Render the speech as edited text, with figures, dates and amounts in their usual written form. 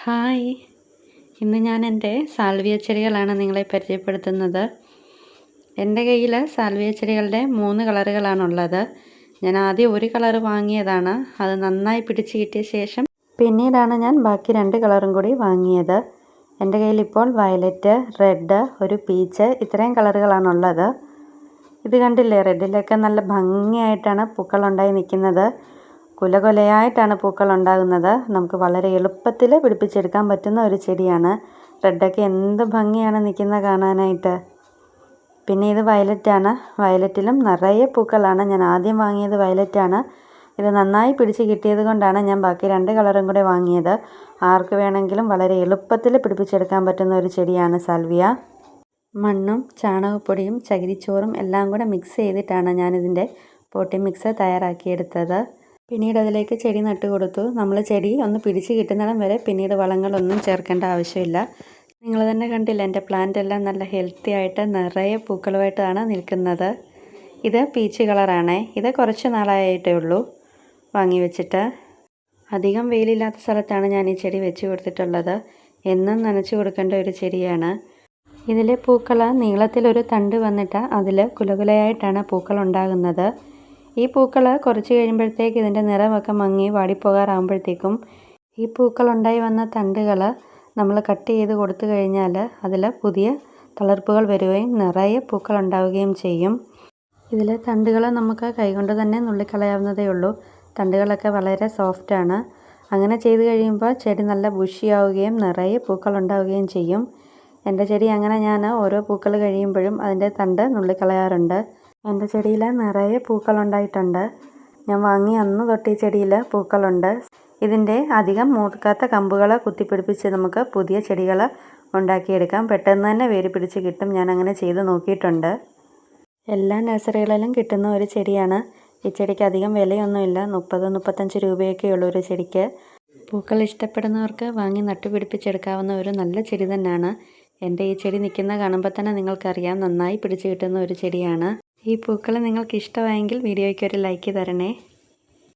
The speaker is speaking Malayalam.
ഹായ്, ഇന്ന് ഞാൻ എൻ്റെ സാൽവിയ ചെടികളാണ് നിങ്ങളെ പരിചയപ്പെടുത്തുന്നത്. എൻ്റെ കയ്യിൽ സാൽവിയ ചെടികളുടെ 3 കളറുകളാണുള്ളത്. ഞാൻ ആദ്യം ഒരു കളർ വാങ്ങിയതാണ്. അത് നന്നായി പിടിച്ച് കിട്ടിയ ശേഷം പിന്നീടാണ് ഞാൻ ബാക്കി 2 കളറും കൂടി വാങ്ങിയത്. എൻ്റെ കയ്യിൽ ഇപ്പോൾ വയലറ്റ്, റെഡ്, ഒരു പീച്ച് ഇത്രയും കളറുകളാണുള്ളത്. ഇത് കണ്ടില്ലേ, റെഡിലൊക്കെ നല്ല ഭംഗിയായിട്ടാണ് പൂക്കളുണ്ടായി നിൽക്കുന്നത്. കുലകുലയായിട്ടാണ് പൂക്കൾ ഉണ്ടാകുന്നത്. നമുക്ക് വളരെ എളുപ്പത്തിൽ പിടിപ്പിച്ചെടുക്കാൻ പറ്റുന്ന ഒരു ചെടിയാണ്. റെഡൊക്കെ എന്ത് ഭംഗിയാണ് നിൽക്കുന്നത് കാണാനായിട്ട്. പിന്നെ ഇത് വയലറ്റാണ്. വയലറ്റിലും നിറയെ പൂക്കളാണ്. ഞാൻ ആദ്യം വാങ്ങിയത് വയലറ്റാണ്. ഇത് നന്നായി പിടിച്ച് കിട്ടിയത് കൊണ്ടാണ് ഞാൻ ബാക്കി 2 കളറും കൂടെ വാങ്ങിയത്. ആർക്ക് വേണമെങ്കിലും വളരെ എളുപ്പത്തിൽ പിടിപ്പിച്ചെടുക്കാൻ പറ്റുന്ന ഒരു ചെടിയാണ് സാൽവിയ. മണ്ണും ചാണകപ്പൊടിയും ചകിരിച്ചോറും എല്ലാം കൂടെ മിക്സ് ചെയ്തിട്ടാണ് ഞാനിതിൻ്റെ പോട്ടിംഗ് മിക്സ് തയ്യാറാക്കിയെടുത്തത്. പിന്നീട് അതിലേക്ക് ചെടി നട്ടു കൊടുത്തു. നമ്മൾ ചെടി ഒന്ന് പിടിച്ച് കിട്ടുന്നിടം വരെ പിന്നീട് വളങ്ങളൊന്നും ചേർക്കേണ്ട ആവശ്യമില്ല. നിങ്ങൾ തന്നെ കണ്ടില്ല, എൻ്റെ പ്ലാന്റ് എല്ലാം നല്ല ഹെൽത്തി ആയിട്ട് നിറയെ പൂക്കളുമായിട്ടാണ് നിൽക്കുന്നത്. ഇത് പീച്ച് കളറാണേ. ഇത് കുറച്ച് നാളായിട്ടേ ഉള്ളൂ വാങ്ങി വെച്ചിട്ട്. അധികം വെയിലില്ലാത്ത സ്ഥലത്താണ് ഞാൻ ഈ ചെടി വെച്ച് കൊടുത്തിട്ടുള്ളത്. എന്നും നനച്ച് കൊടുക്കേണ്ട ഒരു ചെടിയാണ്. ഇതിലെ പൂക്കൾ നീളത്തിലൊരു തണ്ട് വന്നിട്ട് അതിൽ കുലകുലയായിട്ടാണ് പൂക്കൾ ഉണ്ടാകുന്നത്. ഈ പൂക്കൾ കുറച്ച് കഴിയുമ്പോഴത്തേക്ക് ഇതിൻ്റെ നിറമൊക്കെ മങ്ങി വാടിപ്പോകാറാകുമ്പോഴത്തേക്കും ഈ പൂക്കളുണ്ടായി വന്ന തണ്ടുകൾ നമ്മൾ കട്ട് ചെയ്ത് കൊടുത്തു കഴിഞ്ഞാൽ അതിൽ പുതിയ തളിർപ്പുകൾ വരികയും നിറയെ പൂക്കൾ ഉണ്ടാവുകയും ചെയ്യും. ഇതിലെ തണ്ടുകൾ നമുക്ക് കൈകൊണ്ട് തന്നെ നുള്ളിക്കളയാവുന്നതേ ഉള്ളൂ. തണ്ടുകളൊക്കെ വളരെ സോഫ്റ്റാണ്. അങ്ങനെ ചെയ്ത് കഴിയുമ്പോൾ ചെടി നല്ല ബുഷിയാവുകയും നിറയെ പൂക്കൾ ഉണ്ടാവുകയും ചെയ്യും. എൻ്റെ ചെടി അങ്ങനെ ഞാൻ ഓരോ പൂക്കൾ കഴിയുമ്പോഴും അതിൻ്റെ തണ്ട് നുള്ളിക്കളയാറുണ്ട്. എൻ്റെ ചെടിയിൽ നിറയെ പൂക്കളുണ്ടായിട്ടുണ്ട്. ഞാൻ വാങ്ങി അന്ന് തൊട്ട് ഈ ചെടിയിൽ പൂക്കളുണ്ട്. ഇതിൻ്റെ അധികം മൂക്കാത്ത കമ്പുകൾ കുത്തിപ്പിടിപ്പിച്ച് നമുക്ക് പുതിയ ചെടികൾ ഉണ്ടാക്കിയെടുക്കാം. പെട്ടെന്ന് തന്നെ വേര് പിടിച്ച് കിട്ടും. ഞാൻ അങ്ങനെ ചെയ്ത് നോക്കിയിട്ടുണ്ട്. എല്ലാ നഴ്സറികളിലും കിട്ടുന്ന ഒരു ചെടിയാണ്. ഈ ചെടിക്ക് അധികം വിലയൊന്നുമില്ല. 30-35 രൂപയൊക്കെ ഉള്ളൂ ഒരു ചെടിക്ക്. പൂക്കൾ ഇഷ്ടപ്പെടുന്നവർക്ക് വാങ്ങി നട്ടുപിടിപ്പിച്ചെടുക്കാവുന്ന ഒരു നല്ല ചെടി തന്നെയാണ്. എൻ്റെ ഈ ചെടി നിൽക്കുന്ന കാണുമ്പോൾ തന്നെ നിങ്ങൾക്കറിയാം, നന്നായി പിടിച്ച് കിട്ടുന്ന ഒരു ചെടിയാണ്. ഈ പൂക്കൾ നിങ്ങൾക്ക് ഇഷ്ടമായെങ്കിൽ വീഡിയോയ്ക്ക് ഒരു ലൈക്ക് തരണേ.